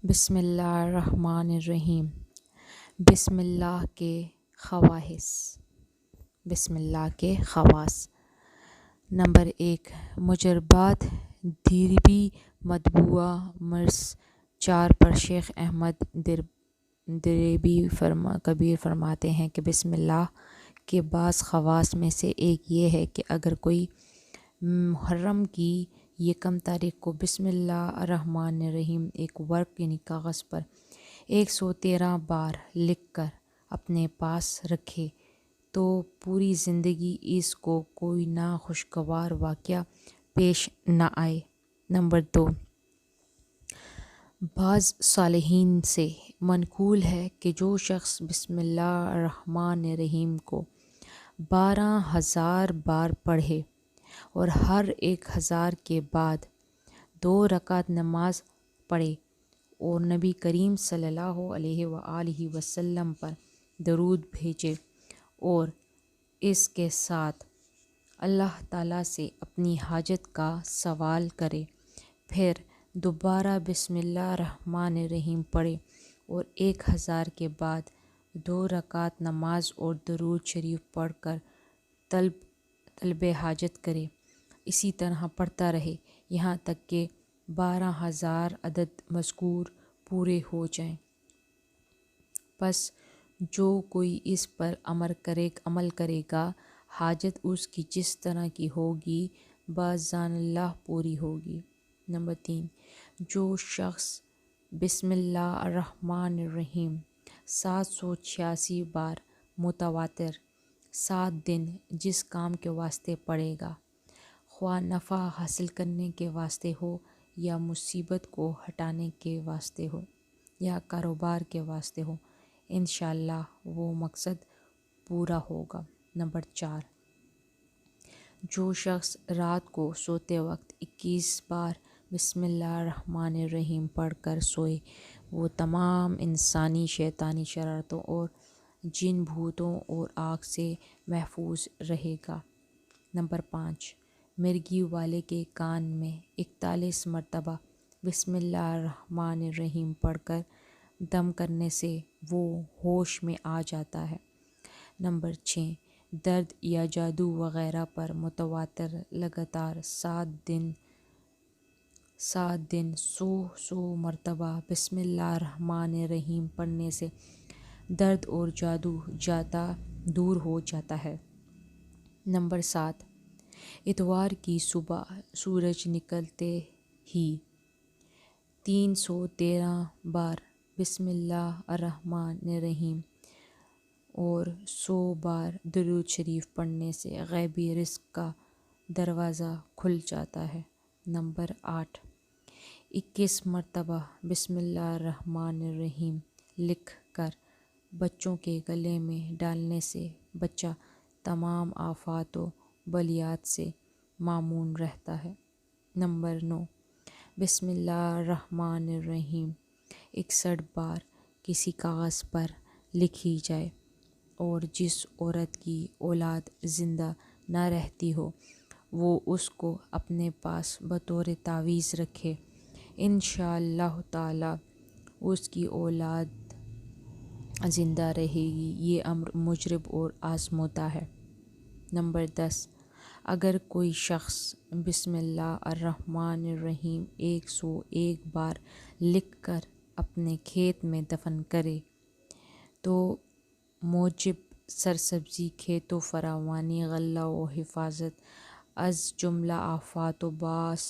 بسم اللہ الرحمن الرحیم۔ بسم اللہ کے خواص۔ بسم اللہ کے خواص۔ نمبر 1، مجربات دیربی مطبوعہ مرس 4 پر شیخ احمد دیربی کبیر فرماتے ہیں کہ بسم اللہ کے بعض خواص میں سے ایک یہ ہے کہ اگر کوئی محرم کی یکم تاریخ کو بسم اللہ الرحمن الرحیم ایک ورق یعنی کاغذ پر 113 بار لکھ کر اپنے پاس رکھے تو پوری زندگی اس کو کوئی ناخوشگوار واقعہ پیش نہ آئے۔ نمبر 2، بعض صالحین سے منقول ہے کہ جو شخص بسم اللہ الرحمن الرحیم کو 12,000 بار پڑھے اور ہر 1,000 کے بعد 2 رکعت نماز پڑھے اور نبی کریم صلی اللہ علیہ وآلہ وسلم پر درود بھیجے اور اس کے ساتھ اللہ تعالیٰ سے اپنی حاجت کا سوال کرے، پھر دوبارہ بسم اللہ الرحمن الرحیم پڑھے اور 1,000 کے بعد 2 رکعت نماز اور درود شریف پڑھ کر طلب حاجت کرے، اسی طرح پڑھتا رہے یہاں تک کہ 12,000 عدد مذکور پورے ہو جائیں۔ پس جو کوئی اس پر عمل کرے گا، حاجت اس کی جس طرح کی ہوگی باذن اللہ پوری ہوگی۔ نمبر 3، جو شخص بسم اللہ الرحمن الرحیم 786 بار متواتر 7 دن جس کام کے واسطے پڑھے گا، خواہ نفع حاصل کرنے کے واسطے ہو یا مصیبت کو ہٹانے کے واسطے ہو یا کاروبار کے واسطے ہو، انشاءاللہ وہ مقصد پورا ہوگا۔ نمبر 4، جو شخص رات کو سوتے وقت 21 بار بسم اللہ الرحمن الرحیم پڑھ کر سوئے، وہ تمام انسانی شیطانی شرارتوں اور جن بھوتوں اور آگ سے محفوظ رہے گا۔ نمبر 5، مرگی والے کے کان میں 41 مرتبہ بسم اللہ الرحمن الرحیم پڑھ کر دم کرنے سے وہ ہوش میں آ جاتا ہے۔ نمبر 6، درد یا جادو وغیرہ پر متواتر لگاتار 7 دن 100 مرتبہ بسم اللہ الرحمن الرحیم پڑھنے سے درد اور جادو دور ہو جاتا ہے۔ نمبر 7، اتوار کی صبح سورج نکلتے ہی 313 بار بسم اللہ الرحمن الرحیم اور 100 بار درود شریف پڑھنے سے غیبی رزق کا دروازہ کھل جاتا ہے۔ نمبر 8، 21 مرتبہ بسم اللہ الرحمن الرحیم لکھ کر بچوں کے گلے میں ڈالنے سے بچہ تمام آفات و بلیات سے مامون رہتا ہے۔ نمبر 9، بسم اللہ الرحمن الرحیم 61 بار کسی کاغذ پر لکھی جائے اور جس عورت کی اولاد زندہ نہ رہتی ہو وہ اس کو اپنے پاس بطور تعویذ رکھے، انشاءاللہ تعالی اس کی اولاد زندہ رہے گی۔ یہ امر مجرب اور آزمودہ ہے۔ نمبر 10، اگر کوئی شخص بسم اللہ الرحمن الرحیم 101 بار لکھ کر اپنے کھیت میں دفن کرے تو موجب سرسبزی، کھیت و فراوانی، غلہ و حفاظت از جملہ آفات و باعث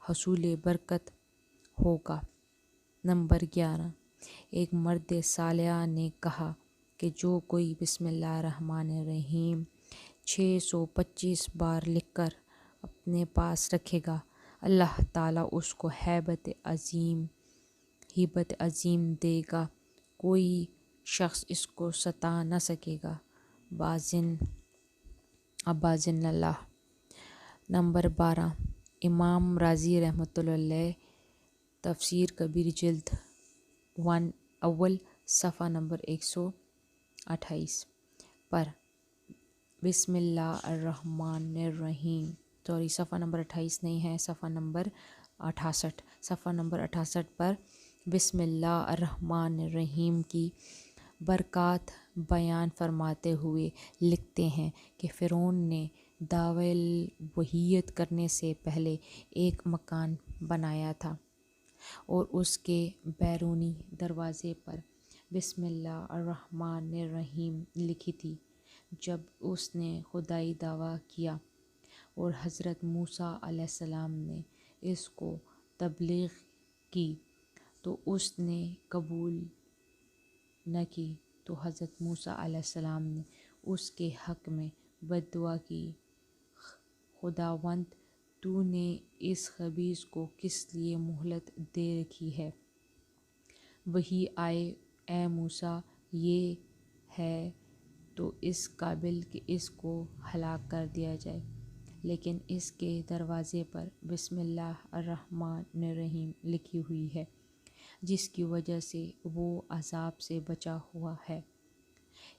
حصول برکت ہوگا۔ نمبر 11، ایک مرد صالح نے کہا کہ جو کوئی بسم اللہ الرحمن الرحیم 625 بار لکھ کر اپنے پاس رکھے گا، اللہ تعالیٰ اس کو ہیبت عظیم دے گا، کوئی شخص اس کو ستا نہ سکے گا باذن اللہ۔ نمبر 12، امام راضی رحمۃ اللہ علیہ تفسیر کبیر جلد اول صفحہ نمبر 128 پر بسم اللہ الرحمن الرحیم صفحہ نمبر 28 نہیں ہے، صفحہ نمبر 68 پر بسم اللہ الرحمن الرحیم کی برکات بیان فرماتے ہوئے لکھتے ہیں کہ فرعون نے دعوی الوہیت کرنے سے پہلے ایک مکان بنایا تھا اور اس کے بیرونی دروازے پر بسم اللہ الرحمن الرحیم لکھی تھی۔ جب اس نے خدائی دعویٰ کیا اور حضرت موسیٰ علیہ السلام نے اس کو تبلیغ کی تو اس نے قبول نہ کی، تو حضرت موسیٰ علیہ السلام نے اس کے حق میں بد دعا کی، خداوند تو نے اس خبیث کو کس لیے مہلت دے رکھی ہے؟ وہی آئے اے موسیٰ یہ ہے تو اس قابل کہ اس کو ہلاک کر دیا جائے، لیکن اس کے دروازے پر بسم اللہ الرحمن الرحیم لکھی ہوئی ہے، جس کی وجہ سے وہ عذاب سے بچا ہوا ہے۔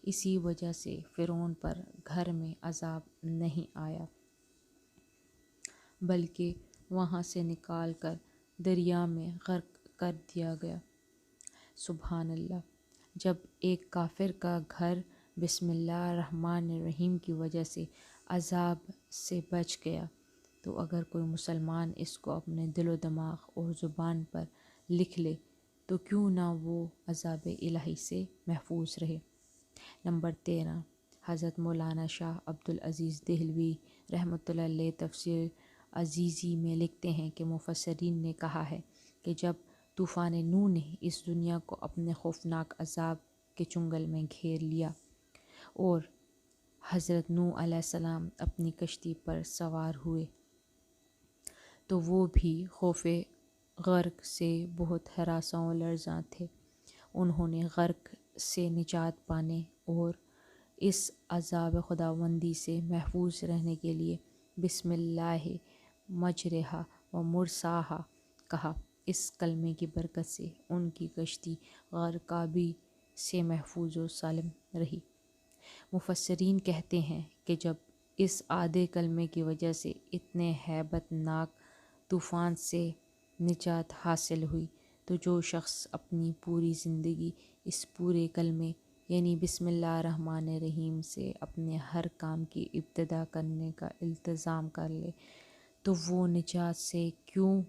اسی وجہ سے فرعون پر گھر میں عذاب نہیں آیا، بلکہ وہاں سے نکال کر دریا میں غرق کر دیا گیا۔ سبحان اللہ۔ جب ایک کافر کا گھر بسم اللہ الرحمن الرحیم کی وجہ سے عذاب سے بچ گیا، تو اگر کوئی مسلمان اس کو اپنے دل و دماغ اور زبان پر لکھ لے تو کیوں نہ وہ عذاب الہی سے محفوظ رہے۔ نمبر 13، حضرت مولانا شاہ عبدالعزیز دہلوی رحمۃ اللہ علیہ تفسیر عزیزی میں لکھتے ہیں کہ مفسرین نے کہا ہے کہ جب طوفان نوح نے اس دنیا کو اپنے خوفناک عذاب کے چنگل میں گھیر لیا اور حضرت نوح علیہ السلام اپنی کشتی پر سوار ہوئے تو وہ بھی خوف غرق سے بہت ہراساں و لرزاں تھے۔ انہوں نے غرق سے نجات پانے اور اس عذاب خداوندی سے محفوظ رہنے کے لیے بسم اللہ مجرہا و مرساہا کہا۔ اس کلمے کی برکت سے ان کی کشتی غرقابی سے محفوظ و سالم رہی۔ مفسرین کہتے ہیں کہ جب اس آدھے کلمے کی وجہ سے اتنے ہیبت ناک طوفان سے نجات حاصل ہوئی، تو جو شخص اپنی پوری زندگی اس پورے کلمے یعنی بسم اللہ الرحمن الرحیم سے اپنے ہر کام کی ابتدا کرنے کا التزام کر لے تو وہ نجات سے کیوں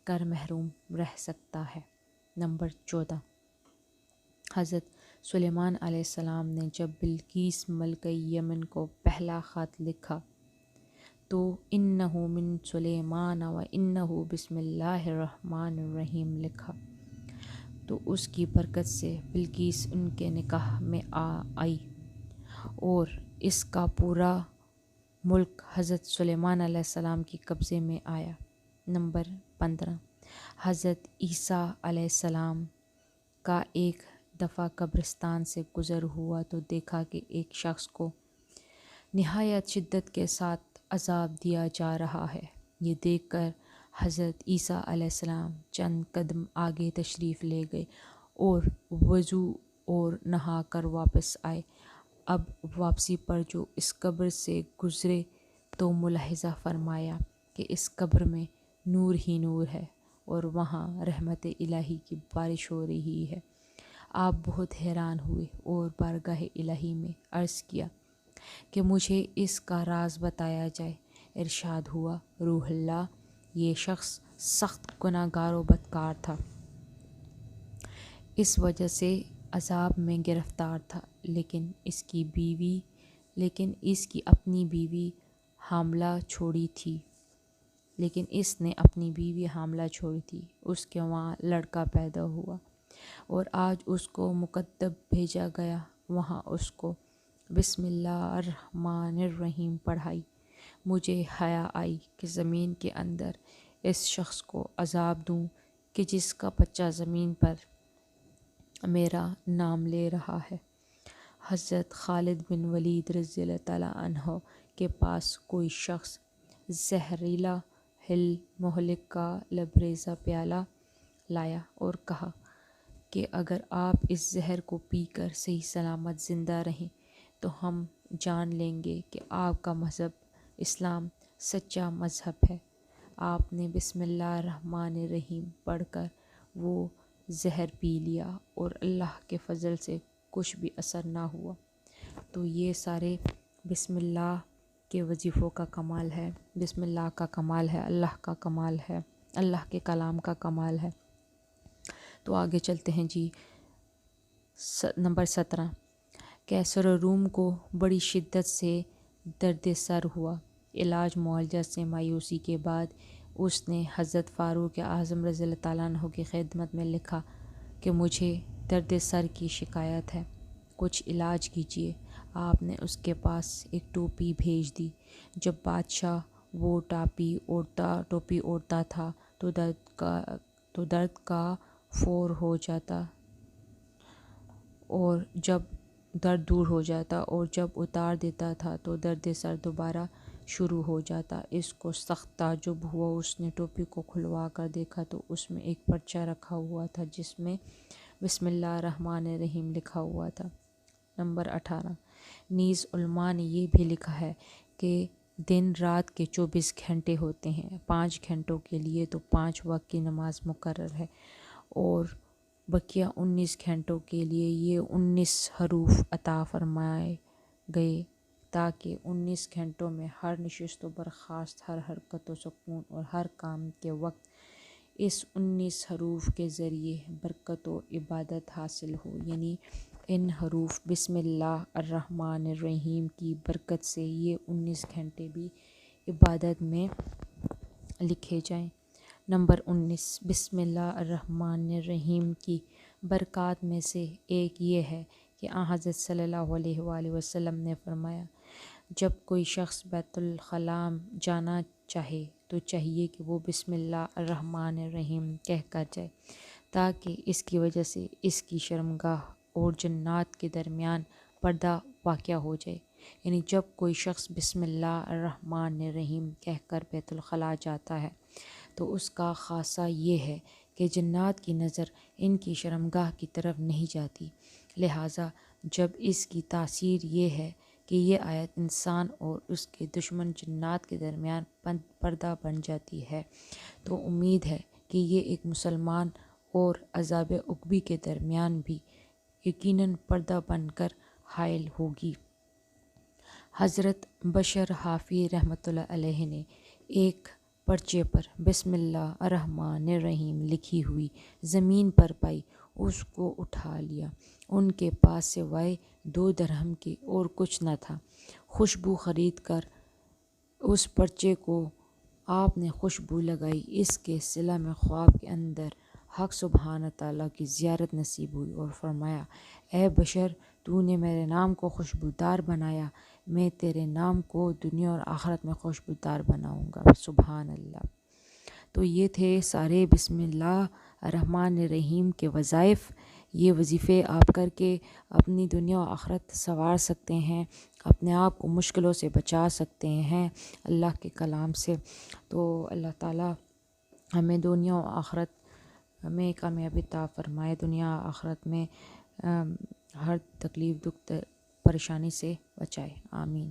کر محروم رہ سکتا ہے۔ نمبر 14، حضرت سلیمان علیہ السلام نے جب بلقیس ملکہ یمن کو پہلا خط لکھا تو انہ من سلیمان و انہ بسم اللہ الرحمن الرحیم لکھا، تو اس کی برکت سے بلقیس ان کے نکاح میں آئی اور اس کا پورا ملک حضرت سلیمان علیہ السلام کے قبضے میں آیا۔ نمبر 15، حضرت عیسیٰ علیہ السلام کا ایک دفعہ قبرستان سے گزر ہوا تو دیکھا کہ ایک شخص کو نہایت شدت کے ساتھ عذاب دیا جا رہا ہے۔ یہ دیکھ کر حضرت عیسیٰ علیہ السلام چند قدم آگے تشریف لے گئے اور وضو اور نہا کر واپس آئے۔ اب واپسی پر جو اس قبر سے گزرے تو ملاحظہ فرمایا کہ اس قبر میں نور ہی نور ہے اور وہاں رحمت الہی کی بارش ہو رہی ہے۔ آپ بہت حیران ہوئے اور بارگاہ الہی میں عرض کیا کہ مجھے اس کا راز بتایا جائے۔ ارشاد ہوا، روح اللہ، یہ شخص سخت گناہ گار و بدکار تھا، اس وجہ سے عذاب میں گرفتار تھا، لیکن اس کی اپنی بیوی حاملہ چھوڑی تھی اس کے وہاں لڑکا پیدا ہوا اور آج اس کو مکتب بھیجا گیا، وہاں اس کو بسم اللہ الرحمن الرحیم پڑھائی۔ مجھے حیا آئی کہ زمین کے اندر اس شخص کو عذاب دوں کہ جس کا بچہ زمین پر میرا نام لے رہا ہے۔ حضرت خالد بن ولید رضی اللہ تعالیٰ عنہ کے پاس کوئی شخص زہریلا ہل مہلک کا لبریزہ پیالہ لایا اور کہا کہ اگر آپ اس زہر کو پی کر صحیح سلامت زندہ رہیں تو ہم جان لیں گے کہ آپ کا مذہب اسلام سچا مذہب ہے۔ آپ نے بسم اللہ الرحمن الرحیم پڑھ کر وہ زہر پی لیا اور اللہ کے فضل سے کچھ بھی اثر نہ ہوا۔ تو یہ سارے بسم اللہ کے وظیفوں کا کمال ہے، بسم اللہ کا کمال ہے، اللہ کا کمال ہے، اللہ کے کلام کا کمال ہے۔ تو آگے چلتے ہیں جی۔ نمبر 17، کیسر روم کو بڑی شدت سے درد سر ہوا۔ علاج معالجہ سے مایوسی کے بعد اس نے حضرت فاروق اعظم رضی اللہ تعالیٰ عنہ کی خدمت میں لکھا کہ مجھے درد سر کی شکایت ہے، کچھ علاج کیجیے۔ آپ نے اس کے پاس ایک ٹوپی بھیج دی۔ جب بادشاہ وہ ٹوپی اوڑھتا تھا تو درد کا فور ہو جاتا اور جب درد دور ہو جاتا، اور جب اتار دیتا تھا تو درد سر دوبارہ شروع ہو جاتا۔ اس کو سخت تعجب ہوا۔ اس نے ٹوپی کو کھلوا کر دیکھا تو اس میں ایک پرچہ رکھا ہوا تھا جس میں بسم اللہ الرحمن الرحیم لکھا ہوا تھا۔ نمبر 18، نیز علماء نے یہ بھی لکھا ہے کہ دن رات کے 24 گھنٹے ہوتے ہیں، 5 گھنٹوں کے لیے تو 5 وقت کی نماز مقرر ہے، اور بقیہ 19 گھنٹوں کے لیے یہ 19 حروف عطا فرمائے گئے تاکہ 19 گھنٹوں میں ہر نشست و برخاست، ہر حرکت و سکون اور ہر کام کے وقت اس 19 حروف کے ذریعے برکت و عبادت حاصل ہو۔ یعنی ان حروف بسم اللہ الرحمن الرحیم کی برکت سے یہ 19 گھنٹے بھی عبادت میں لکھے جائیں۔ نمبر 19، بسم اللہ الرحمن الرحیم کی برکات میں سے ایک یہ ہے کہ حضرت صلی اللہ علیہ وآلہ وسلم نے فرمایا، جب کوئی شخص بیت الخلاء جانا چاہے تو چاہیے کہ وہ بسم اللہ الرحمن الرحیم کہہ کر جائے، تاکہ اس کی وجہ سے اس کی شرمگاہ اور جنات کے درمیان پردہ واقع ہو جائے۔ یعنی جب کوئی شخص بسم اللہ الرحمن الرحیم کہہ کر بیت الخلاء جاتا ہے تو اس کا خاصہ یہ ہے کہ جنات کی نظر ان کی شرمگاہ کی طرف نہیں جاتی۔ لہٰذا جب اس کی تاثیر یہ ہے کہ یہ آیت انسان اور اس کے دشمن جنات کے درمیان پردہ بن جاتی ہے، تو امید ہے کہ یہ ایک مسلمان اور عذاب عقبی کے درمیان بھی یقیناً پردہ بن کر حائل ہوگی۔ حضرت بشر حافی رحمۃ اللہ علیہ نے ایک پرچے پر بسم اللہ الرحمن الرحیم لکھی ہوئی زمین پر پائی، اس کو اٹھا لیا۔ ان کے پاس سوائے 2 درہم کے اور کچھ نہ تھا۔ خوشبو خرید کر اس پرچے کو آپ نے خوشبو لگائی۔ اس کے صلہ میں خواب کے اندر حق سبحانہ تعالیٰ کی زیارت نصیب ہوئی اور فرمایا، اے بشر، تو نے میرے نام کو خوشبودار بنایا، میں تیرے نام کو دنیا اور آخرت میں خوشبودار بناؤں گا۔ سبحان اللہ۔ تو یہ تھے سارے بسم اللہ الرحمن الرحیم کے وظائف۔ یہ وظیفے آپ کر کے اپنی دنیا و آخرت سنوار سکتے ہیں، اپنے آپ کو مشکلوں سے بچا سکتے ہیں اللہ کے کلام سے۔ تو اللہ تعالیٰ ہمیں دنیا و آخرت میں کامیابی عطا فرمائے، دنیا و آخرت میں ہر تکلیف دکھ پریشانی سے بچائے، آمین۔